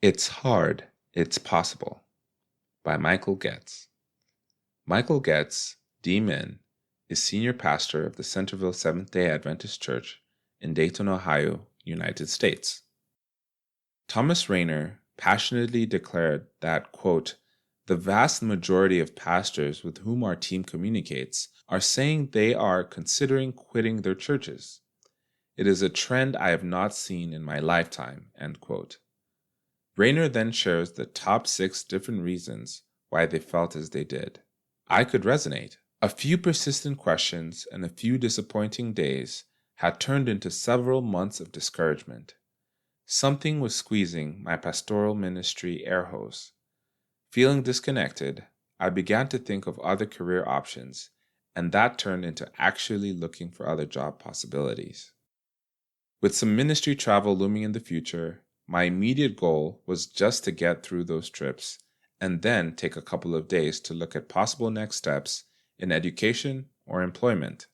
It's Hard, It's Possible by Micheal Goetz. Micheal Goetz, D-Min, is senior pastor of the Centerville Seventh-day Adventist Church in Dayton, Ohio, United States. Thomas Rainer passionately declared that, quote, "The vast majority of pastors with whom our team communicates are saying they are considering quitting their churches. It is a trend I have not seen in my lifetime," end quote. Rainer then shares the top 6 different reasons why they felt as they did. I could resonate. A few persistent questions and a few disappointing days had turned into several months of discouragement. Something was squeezing my pastoral ministry air hose. Feeling disconnected, I began to think of other career options, and that turned into actually looking for other job possibilities. With some ministry travel looming in the future, my immediate goal was just to get through those trips and then take a couple of days to look at possible next steps in education or employment.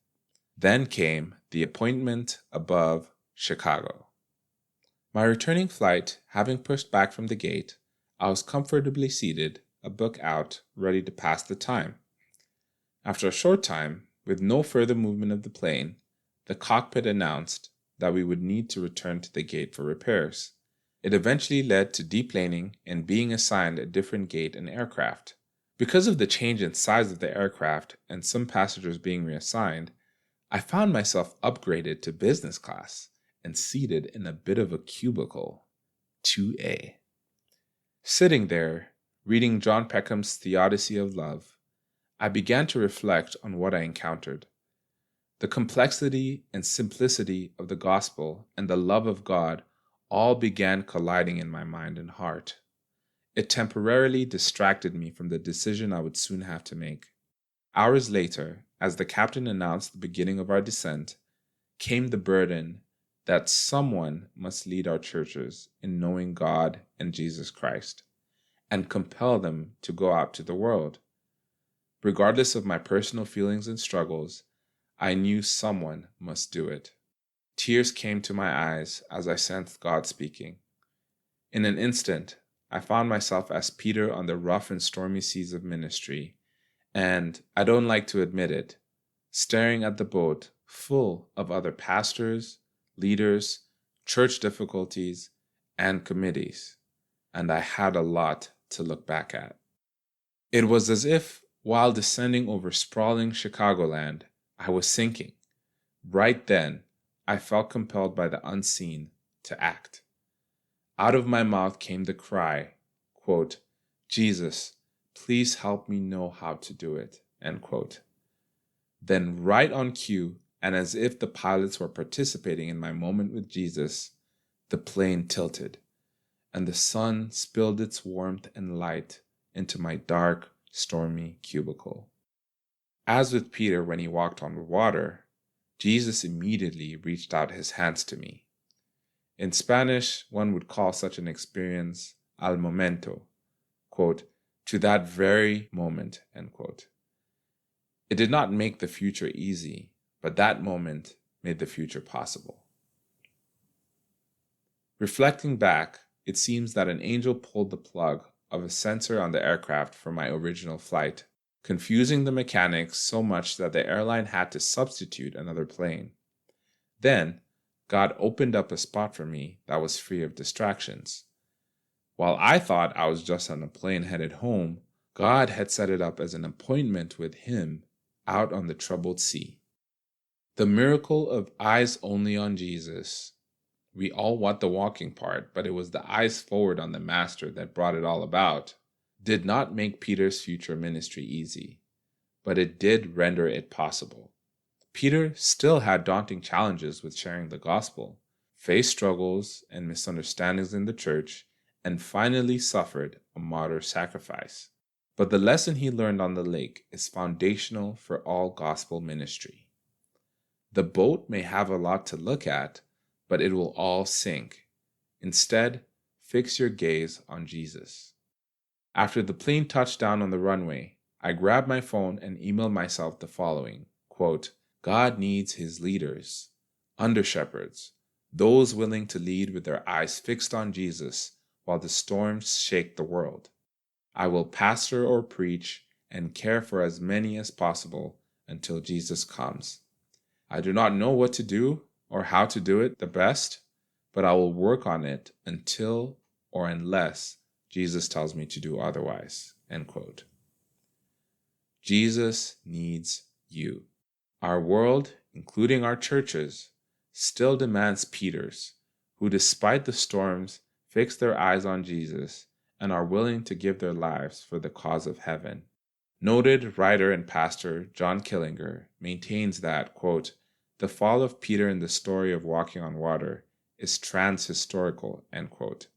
Then came the appointment above Chicago. My returning flight having pushed back from the gate, I was comfortably seated, a book out, ready to pass the time. After a short time, with no further movement of the plane, the cockpit announced that we would need to return to the gate for repairs. It eventually led to deplaning and being assigned a different gate and aircraft. Because of the change in size of the aircraft and some passengers being reassigned, I found myself upgraded to business class and seated in a bit of a cubicle, 2A. Sitting there, reading John Peckham's Theodicy of Love, I began to reflect on what I encountered. The complexity and simplicity of the gospel and the love of God all began colliding in my mind and heart. It temporarily distracted me from the decision I would soon have to make. Hours later, as the captain announced the beginning of our descent, came the burden that someone must lead our churches in knowing God and Jesus Christ, and compel them to go out to the world. Regardless of my personal feelings and struggles, I knew someone must do it. Tears came to my eyes as I sensed God speaking. In an instant, I found myself as Peter on the rough and stormy seas of ministry, and, I don't like to admit it, staring at the boat full of other pastors, leaders, church difficulties, and committees, and I had a lot to look back at. It was as if, while descending over sprawling Chicagoland, I was sinking. Right then, I felt compelled by the unseen to act. Out of my mouth came the cry, quote, "Jesus, please help me know how to do it," end quote. Then right on cue, and as if the pilots were participating in my moment with Jesus, the plane tilted, and the sun spilled its warmth and light into my dark, stormy cubicle. As with Peter when he walked on the water, Jesus immediately reached out his hands to me. In Spanish, one would call such an experience al momento, quote, "to that very moment," end quote. It did not make the future easy, but that moment made the future possible. Reflecting back, it seems that an angel pulled the plug of a sensor on the aircraft for my original flight, confusing the mechanics so much that the airline had to substitute another plane. Then, God opened up a spot for me that was free of distractions. While I thought I was just on a plane headed home, God had set it up as an appointment with Him out on the troubled sea. The miracle of eyes only on Jesus. We all want the walking part, but it was the eyes forward on the Master that brought it all about. Did not make Peter's future ministry easy, but it did render it possible. Peter still had daunting challenges with sharing the gospel, faced struggles and misunderstandings in the church, and finally suffered a martyr sacrifice. But the lesson he learned on the lake is foundational for all gospel ministry. The boat may have a lot to look at, but it will all sink. Instead, fix your gaze on Jesus. After the plane touched down on the runway, I grabbed my phone and emailed myself the following, quote, "God needs His leaders, under shepherds, those willing to lead with their eyes fixed on Jesus, while the storms shake the world. I will pastor or preach and care for as many as possible until Jesus comes. I do not know what to do or how to do it the best, but I will work on it until or unless Jesus tells me to do otherwise." End quote. Jesus needs you. Our world, including our churches, still demands Peters, who despite the storms fix their eyes on Jesus and are willing to give their lives for the cause of heaven. Noted writer and pastor John Killinger maintains that, quote, "the fall of Peter in the story of walking on water is trans-historical," end quote.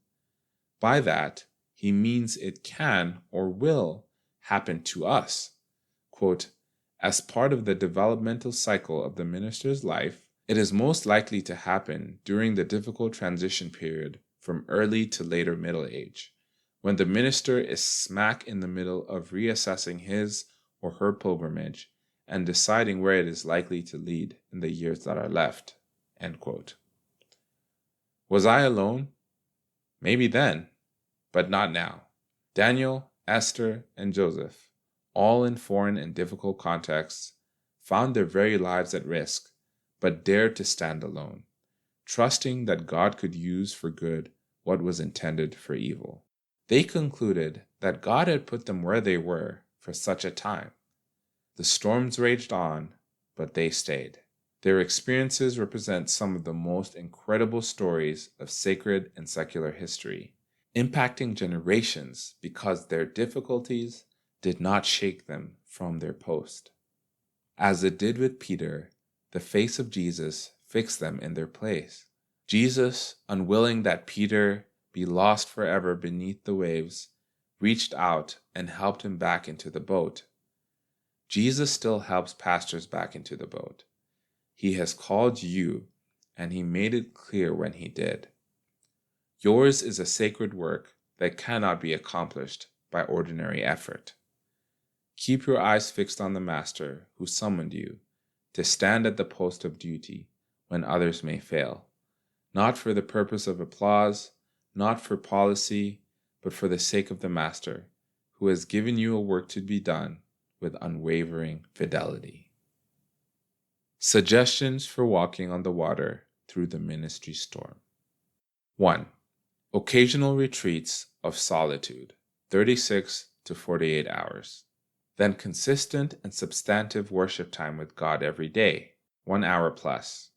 By that, he means it can or will happen to us. Quote, "As part of the developmental cycle of the minister's life, it is most likely to happen during the difficult transition period from early to later middle age, when the minister is smack in the middle of reassessing his or her pilgrimage and deciding where it is likely to lead in the years that are left." End quote. Was I alone? Maybe then, but not now. Daniel, Esther, and Joseph, all in foreign and difficult contexts, found their very lives at risk, but dared to stand alone, trusting that God could use for good what was intended for evil. They concluded that God had put them where they were for such a time. The storms raged on, but they stayed. Their experiences represent some of the most incredible stories of sacred and secular history, impacting generations because their difficulties did not shake them from their post. As it did with Peter, the face of Jesus fixed them in their place. Jesus, unwilling that Peter be lost forever beneath the waves, reached out and helped him back into the boat. Jesus still helps pastors back into the boat. He has called you, and he made it clear when he did. Yours is a sacred work that cannot be accomplished by ordinary effort. Keep your eyes fixed on the Master who summoned you to stand at the post of duty when others may fail, not for the purpose of applause, not for policy, but for the sake of the Master, who has given you a work to be done with unwavering fidelity. Suggestions for walking on the water through the ministry storm. 1. Occasional retreats of solitude, 36 to 48 hours. Then consistent and substantive worship time with God every day, 1 hour plus.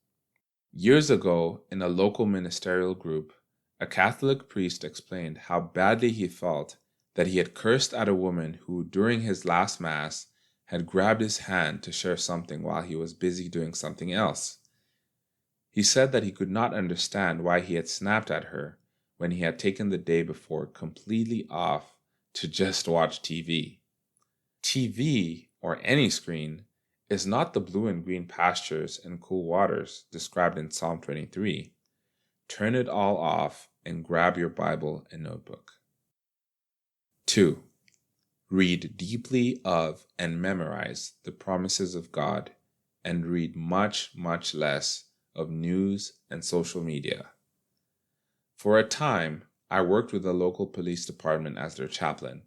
Years ago, in a local ministerial group, a Catholic priest explained how badly he felt that he had cursed at a woman who, during his last Mass, had grabbed his hand to share something while he was busy doing something else. He said that he could not understand why he had snapped at her when he had taken the day before completely off to just watch TV. TV, or any screen, is not the blue and green pastures and cool waters described in Psalm 23. Turn it all off and grab your Bible and notebook. 2. Read deeply of and memorize the promises of God, and read much, much less of news and social media. For a time, I worked with the local police department as their chaplain.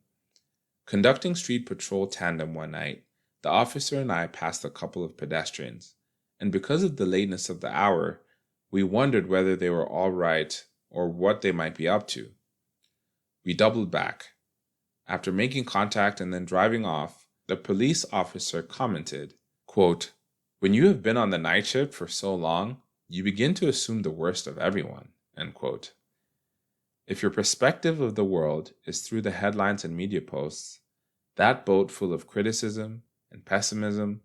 Conducting street patrol tandem one night, the officer and I passed a couple of pedestrians, and because of the lateness of the hour, we wondered whether they were all right or what they might be up to. We doubled back. After making contact and then driving off, the police officer commented, quote, "When you have been on the night shift for so long, you begin to assume the worst of everyone," end quote. If your perspective of the world is through the headlines and media posts, that boat full of criticism and pessimism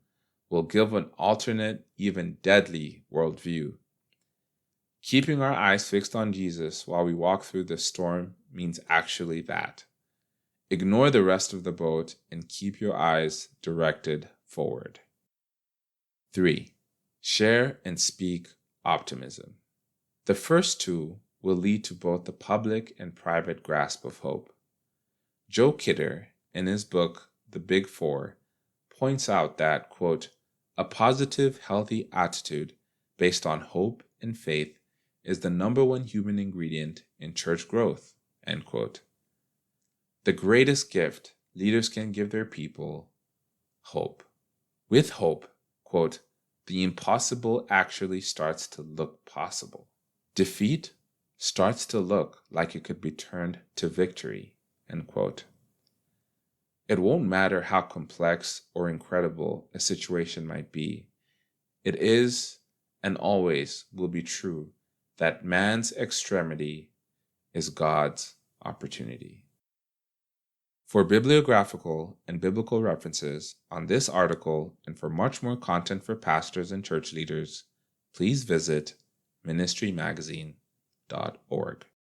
will give an alternate, even deadly worldview. Keeping our eyes fixed on Jesus while we walk through the storm means actually that. Ignore the rest of the boat and keep your eyes directed forward. 3. Share and speak optimism. The first two will lead to both the public and private grasp of hope. Joe Kidder, in his book, The Big Four, points out that, quote, "a positive, healthy attitude based on hope and faith is the number one human ingredient in church growth," End quote. The greatest gift leaders can give their people: hope. With hope, quote, the impossible actually starts to look possible. Defeat starts to look like it could be turned to victory, end quote. It won't matter how complex or incredible a situation might be. It is and always will be true that man's extremity is God's opportunity. For bibliographical and biblical references on this article and for much more content for pastors and church leaders, please visit ministrymagazine.org.